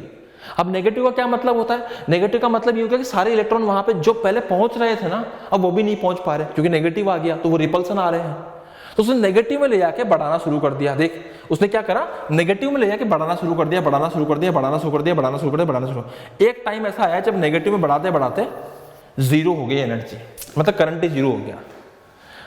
[SPEAKER 1] अब नेगेटिव का क्या मतलब होता है? नेगेटिव का मतलब ये हो गया कि सारे इलेक्ट्रॉन वहां पे जो पहले पहुंच रहे थे ना, अब वो भी नहीं पहुंच पा रहे, क्योंकि नेगेटिव आ गया तो वो रिपल्सन आ रहे हैं। तो उसने नेगेटिव में ले जाके बढ़ाना शुरू कर दिया। देख उसने क्या करा, नेगेटिव में ले जाके बढ़ाना शुरू कर दिया। एक टाइम ऐसा आया जब नेगेटिव में बढ़ाते बढ़ाते जीरो हो गई एनर्जी, मतलब करंट ही जीरो हो गया।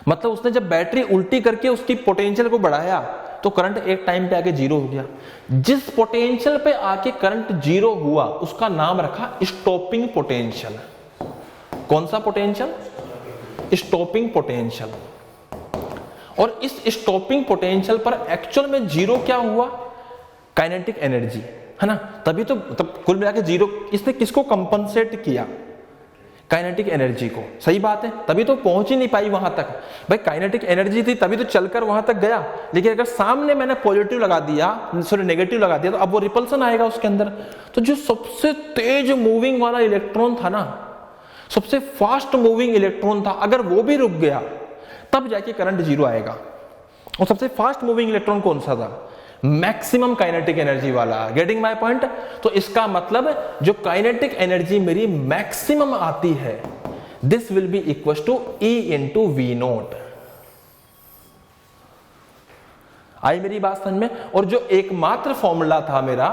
[SPEAKER 1] मतलब उसने जब बैटरी उल्टी करके उसकी पोटेंशियल को बढ़ाया तो करंट एक टाइम पे आके जीरो हो गया। जिस पोटेंशियल पे आके करंट जीरो हुआ उसका नाम रखा स्टॉपिंग पोटेंशियल। कौन सा पोटेंशियल? Stopping potential. और इस स्टॉपिंग पोटेंशियल पर एक्चुअल में जीरो क्या हुआ? काइनेटिक एनर्जी, है ना। तभी तो तब कुल मिला के जीरो। इसने किसको कंपनसेट किया? काइनेटिक एनर्जी को। सही बात है, तभी तो पहुंच ही नहीं पाई वहां तक। भाई काइनेटिक एनर्जी थी तभी तो चलकर वहां तक गया, लेकिन अगर सामने मैंने पॉजिटिव लगा दिया, सॉरी नेगेटिव लगा दिया, तो अब वो रिपल्सन आएगा उसके अंदर। तो जो सबसे तेज मूविंग वाला इलेक्ट्रॉन था ना, सबसे फास्ट मूविंग इलेक्ट्रॉन था, अगर वो भी रुक गया तब जाके करंट जीरो आएगा। और सबसे फास्ट मूविंग इलेक्ट्रॉन कौन सा था? मैक्सिमम काइनेटिक एनर्जी वाला। Getting my point? तो इसका मतलब जो काइनेटिक एनर्जी मेरी मैक्सिमम आती है, this will be equal to E into V naught. आई मेरी बात समझ में? और जो एकमात्र फॉर्मूला था मेरा,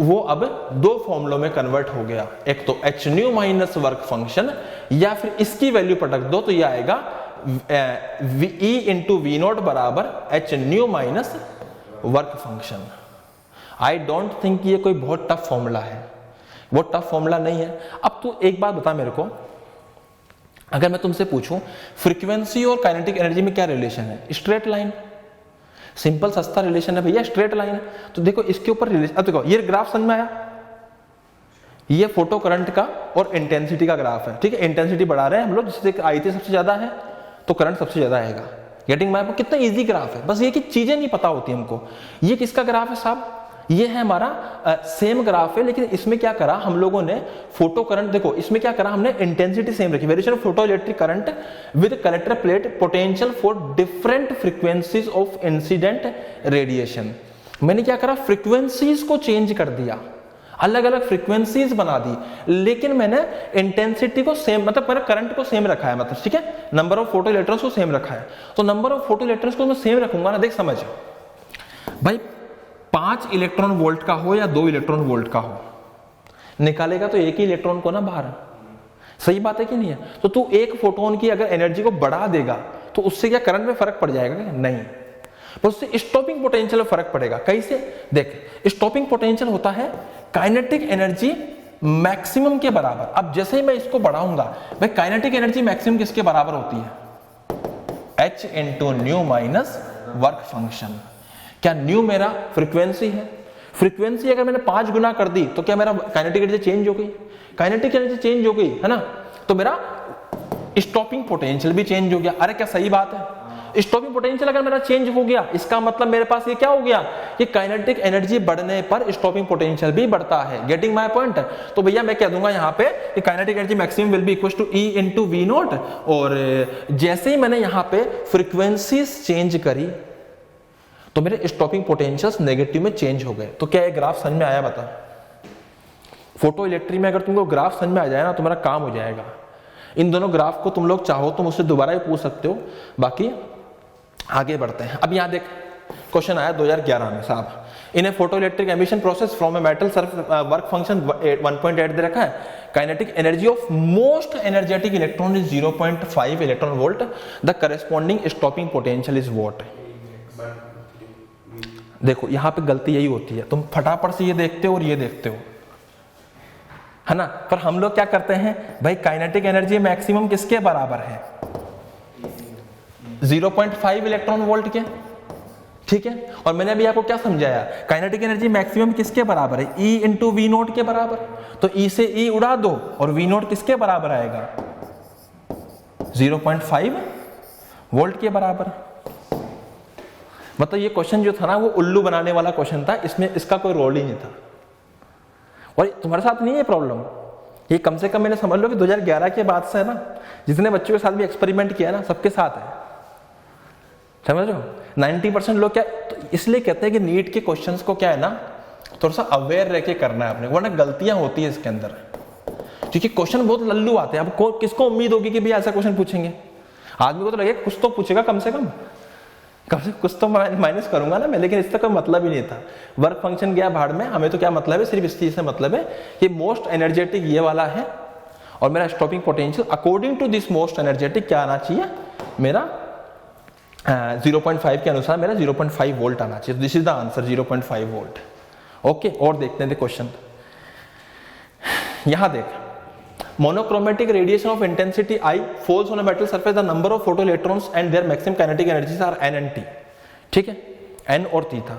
[SPEAKER 1] वो अब दो फॉर्मूलों में कन्वर्ट हो गया। एक तो H new minus work function, या फिर इसकी वैल्यू पटक दो तो ये आएगा E इंटू वी नोट बराबर H new minus work function. I don't think ये कोई बहुत टफ फॉर्मूला है, वो टफ फॉर्मूला नहीं है। अब तू एक बात बता मेरे को, अगर मैं तुमसे पूछूं फ्रीक्वेंसी और काइनेटिक एनर्जी में क्या रिलेशन है? Straight line. सिंपल सस्ता रिलेशन है भैया, स्ट्रेट लाइन है। तो देखो इसके ऊपर रिलेशन। अब देखो ये ग्राफ समझ में आया? ये फोटो करंट का और इंटेंसिटी का ग्राफ है, ठीक है। इंटेंसिटी बढ़ा रहे हैं हम लोग, जिससे आई सबसे ज्यादा है तो करंट सबसे ज्यादा आएगा। Getting my point? कितना इजी ग्राफ है, बस ये कि चीजें नहीं पता होती हमको। ये किसका ग्राफ है साहब? ये है हमारा सेम ग्राफ है, लेकिन इसमें क्या करा हम लोगों ने, फोटो करंट देखो इसमें क्या करा हमने, इंटेंसिटी सेम रखी, variation of photo electric current with collector plate potential for different frequencies of incident radiation. मैंने क्या करा, फ्रीक्वेंसीज को चेंज कर दिया, अलग अलग फ्रीक्वेंसीज बना दी, लेकिन मैंने इंटेंसिटी को सेम, मतलब मैंने करंट को सेम रखा है, मतलब ठीक है, नंबर ऑफ फोटो इलेक्ट्रॉन्स को सेम रखा है। तो नंबर ऑफ फोटो इलेक्ट्रॉन्स को मैं सेम रखूंगा ना, देख समझ भाई, 5 इलेक्ट्रॉन वोल्ट का हो या 2 इलेक्ट्रॉन वोल्ट का हो, निकालेगा तो एक ही इलेक्ट्रॉन को ना बाहर, सही बात है कि नहीं है। तो तू एक फोटोन की अगर एनर्जी को बढ़ा देगा तो उससे क्या करंट में फर्क पड़ जाएगा क्या? नहीं, पर उससे स्टॉपिंग पोटेंशियल में फर्क पड़ेगा। कैसे? देख, स्टॉपिंग पोटेंशियल होता है काइनेटिक एनर्जी मैक्सिमम के बराबर। अब जैसे ही मैं इसको बढ़ाऊंगा, भाई काइनेटिक एनर्जी मैक्सिमम किसके बराबर होती है? h into new minus work function. क्या न्यू मेरा फ्रीक्वेंसी है? फ्रीक्वेंसी अगर मैंने 5 गुना कर दी तो क्या मेरा काइनेटिक एनर्जी चेंज हो गई? काइनेटिक एनर्जी चेंज हो गई है ना, तो मेरा स्टॉपिंग पोटेंशियल भी चेंज हो गया। अरे क्या सही बात है? स्टॉपिंग पोटेंशियल अगर मेरा चेंज हो गया, इसका मतलब मेरे पास ये क्या हो गया कि काइनेटिक एनर्जी बढ़ने पर स्टॉपिंग पोटेंशियल भी बढ़ता है। Getting my point? तो भैया मैं कह दूंगा यहाँ पे कि kinetic energy maximum will be equal to E into V naught, और जैसे ही मैंने यहाँ पे फ्रीक्वेंसीज चेंज करी तो मेरे स्टॉपिंग पोटेंशियल्स नेगेटिव में चेंज हो गए। तो क्या ये ग्राफ समझ में आया? बता। फोटो इलेक्ट्रिक में अगर तुमको ग्राफ समझ में आ जाए ना तो मेरा काम हो जाएगा। इन दोनों ग्राफ को तुम लोग चाहो तो मुझसे दोबारा भी पूछ सकते हो, बाकी आगे बढ़ते हैं। अब यहाँ देख, क्वेश्चन आया 2011 में साहब, in a photoelectric emission process from a metal surface work function 1.8 दे रखा है, kinetic energy of most energetic electron is 0.5 electron volt, the corresponding stopping potential is what. देखो यहाँ पे गलती यही होती है, तुम फटाफट से ये देखते हो और ये देखते हो, है ना, पर हम लोग क्या करते हैं भाई, काइनेटिक एनर्जी मैक्सिमम किसके बराबर है? 0.5 इलेक्ट्रॉन वोल्ट के, ठीक है। और मैंने अभी आपको क्या समझाया, काइनेटिक एनर्जी मैक्सिमम किसके बराबर है? E इंटू वी नोट के बराबर। तो E से E उड़ा दो और वी नोट किसके बराबर आएगा? 0.5 वोल्ट के बराबर। मतलब ये क्वेश्चन जो था ना वो उल्लू बनाने वाला क्वेश्चन था, इसमें इसका कोई रोल ही नहीं था। और तुम्हारे साथ नहीं है प्रॉब्लम, ये कम से कम मैंने समझ लो कि 2011 के बाद से है ना, जितने बच्चों के साथ भी एक्सपेरिमेंट किया ना सबके साथ है, समझ रहे हो। 90% लोग क्या, तो इसलिए कहते हैं कि नीट के क्वेश्चंस को क्या है ना थोड़ा सा अवेयर रह के करना है अपने, वरना गलतियां होती है इसके अंदर, क्योंकि क्वेश्चन बहुत लल्लू आते हैं। अब किसको उम्मीद होगी कि भैया ऐसा क्वेश्चन पूछेंगे? आदमी को तो लगे कुछ तो पूछेगा, कम से कम कुछ तो माइनस करूंगा ना मैं, लेकिन इसका कोई मतलब ही नहीं था। वर्क फंक्शन गया भाड़ में, हमें तो क्या मतलब है, सिर्फ इस चीज से मतलब है कि मोस्ट एनर्जेटिक ये वाला है और मेरा stopping potential according to this most energetic क्या आना चाहिए, मेरा 0.5 के अनुसार मेरा 0.5 वोल्ट आना चाहिए। This is the answer, 0.5 volt. Okay, और देखते हैं क्वेश्चन। यहां देख, monochromatic radiation of intensity I falls on a metal surface, the number of photoelectrons and their maximum kinetic energies are N and T, ठीक है, N और T था।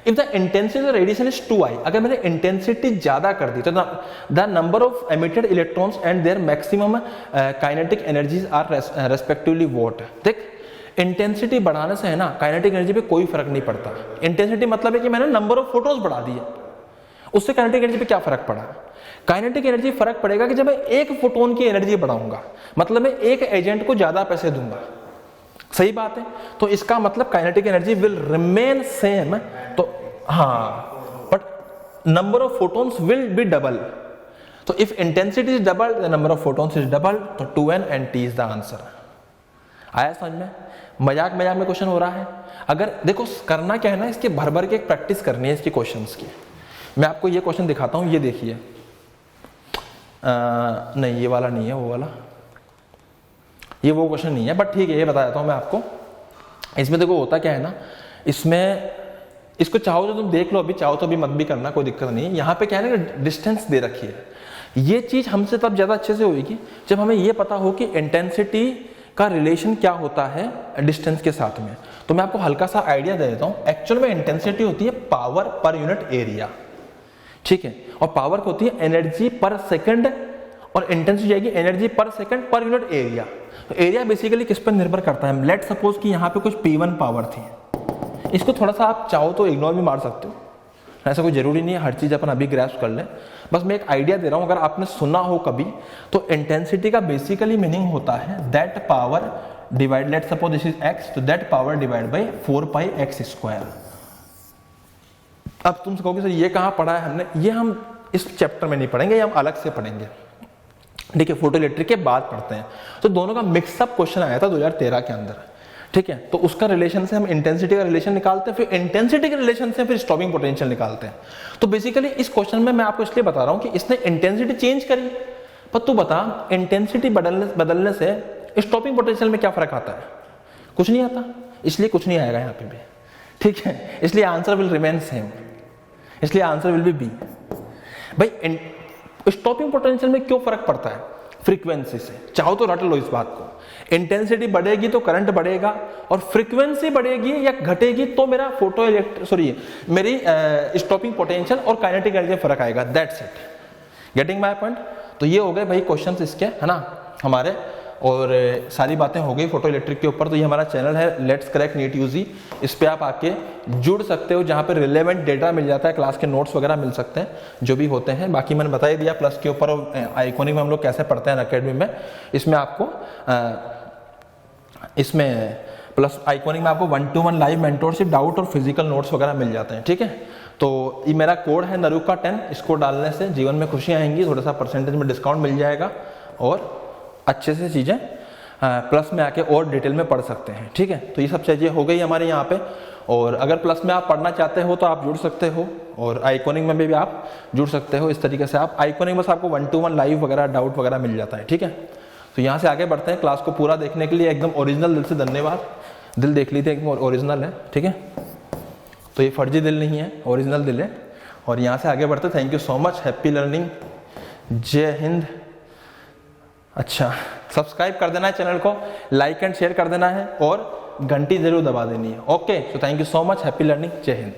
[SPEAKER 1] If the intensity of radiation is 2I, अगर मैंने इंटेंसिटी ज्यादा कर दी तो the number of emitted electrons and their maximum kinetic energies are respectively what। देख, इंटेंसिटी बढ़ाने से है ना काइनेटिक एनर्जी पे कोई फर्क नहीं पड़ता। इंटेंसिटी मतलब है कि मैंने नंबर ऑफ फोटोन्स बढ़ा दिए, उससे काइनेटिक एनर्जी पे क्या फर्क पड़ा? काइनेटिक एनर्जी फर्क पड़ेगा कि जब मैं एक फोटोन की एनर्जी बढ़ाऊंगा, मतलब मैं एक एजेंट को ज्यादा पैसे दूंगा, सही बात है। तो इसका मतलब kinetic energy will remain same, तो हाँ, but number of photons will be double. तो if intensity is double the number of photons is double, तो 2N and T is the answer. आया समझ में? मजाक मजाक में क्वेश्चन हो रहा है। अगर देखो करना क्या है ना, इसके भर भर के एक प्रैक्टिस करनी है इसके क्वेश्चंस की। मैं आपको ये क्वेश्चन दिखाता हूं, ये देखिए, नहीं ये वाला नहीं है, वो वाला, ये वो क्वेश्चन नहीं है, बट ठीक है ये बता देता हूं मैं आपको। इसमें देखो होता क्या है ना, इसमें इसको चाहो तो तुम देख लो, अभी चाहो तो अभी मत भी करना, कोई दिक्कत नहीं है। यहाँ पे क्या है ना, डिस्टेंस दे रखी है। ये चीज हमसे तब ज्यादा अच्छे से होगी जब हमें ये पता हो कि इंटेंसिटी का रिलेशन क्या होता है डिस्टेंस के साथ में। तो मैं आपको हल्का सा आइडिया दे देता हूं। एक्चुअल में इंटेंसिटी होती है पावर पर यूनिट एरिया, ठीक है, और पावर को होती है एनर्जी पर सेकंड, और इंटेंसिटी जाएगी एनर्जी पर सेकंड पर यूनिट एरिया। तो एरिया बेसिकली किस पर निर्भर करता है? लेट सपोज कि यहाँ पे कुछ P1 पावर थी, इसको थोड़ा सा आप चाहो तो इग्नोर भी मार सकते हो, ऐसा कोई जरूरी नहीं है हर चीज़ अपन अभी ग्रैस्प कर लें, बस मैं एक आइडिया दे रहा हूँ। अगर आपने सुना हो कभी तो इंटेंसिटी का बेसिकली मीनिंग होता है that power divide, let suppose this is x, तो that power divide by 4πx²। अब तुम कहोगे सर ये कहाँ पढ़ा है हमने, ये हम इस चैप्टर में नहीं पढ़ेंगे, ये हम अलग से पढ़ेंगे, ठीक है, फोटो इलेक्ट्रिक के बाद पढ़ते हैं। तो दोनों का मिक्सअप क्वेश्चन आया था 2013 के अंदर, ठीक है, तो उसका रिलेशन से हम इंटेंसिटी का रिलेशन निकालते हैं, फिर इंटेंसिटी के रिलेशन से फिर स्टॉपिंग पोटेंशियल निकालते हैं। तो बेसिकली इस क्वेश्चन में मैं आपको इसलिए बता रहा हूं कि इसने इंटेंसिटी चेंज करी, पर तू बता इंटेंसिटी बदलने से स्टॉपिंग पोटेंशियल में क्या फर्क आता है? कुछ नहीं आता, इसलिए कुछ नहीं आएगा यहाँ पे भी, ठीक है, इसलिए आंसर विल रिमेन सेम, इसलिए आंसर विल बी बी। भाई स्टॉपिंग पोटेंशियल में क्यों फर्क पड़ता है? फ्रीक्वेंसी से। चाहो तो रट लो इस बात को, इंटेंसिटी बढ़ेगी तो करंट बढ़ेगा, और फ्रीक्वेंसी बढ़ेगी या घटेगी तो मेरा फोटो मेरी स्टॉपिंग पोटेंशियल और काइनेटिक एनर्जी में फर्क आएगा। That's it, getting my point. तो ये हो गए भाई क्वेश्चंस इसके, है ना, हमारे, और सारी बातें हो गई फोटो इलेक्ट्रिक के ऊपर। तो ये हमारा चैनल है लेट्स क्रैक नीट यूजी, इस पे आप आके जुड़ सकते हो, जहाँ पे रिलेवेंट डेटा मिल जाता है, क्लास के नोट्स वगैरह मिल सकते हैं जो भी होते हैं। बाकी मैंने बता ही दिया प्लस के ऊपर, और आइकॉनिक में हम लोग कैसे पढ़ते हैं अकेडमी में, इसमें आपको इसमें प्लस आइकॉनिक में आपको 1-to-1 लाइव मेंटोरशिप, डाउट और फिजिकल नोट्स वगैरह मिल जाते हैं, ठीक है। तो ये मेरा कोड है नरुका 10, इसको डालने से जीवन में खुशियाँ आएंगी, थोड़ा सा परसेंटेज में डिस्काउंट मिल जाएगा, और अच्छे से चीज़ें प्लस में आके और डिटेल में पढ़ सकते हैं, ठीक है। तो ये सब चीज़ें हो गई हमारे यहाँ पे, और अगर प्लस में आप पढ़ना चाहते हो तो आप जुड़ सकते हो, और आइकॉनिक में भी आप जुड़ सकते हो। इस तरीके से आप आइकॉनिक बस आपको 1-to-1 लाइव वगैरह डाउट वगैरह मिल जाता है, ठीक है। तो यहाँ से आगे बढ़ते हैं। क्लास को पूरा देखने के लिए एकदम ओरिजिनल दिल से धन्यवाद। दिल देख लीजिए एकदम ओरिजिनल है, ठीक है, तो ये फर्जी दिल नहीं है, ओरिजिनल दिल है। और यहाँ से आगे बढ़ते, thank you so much, happy learning, जय हिंद। अच्छा, सब्सक्राइब कर देना है चैनल को, लाइक एंड शेयर कर देना है, और घंटी जरूर दबा देनी है। ओके, तो thank you so much, happy learning, जय हिंद।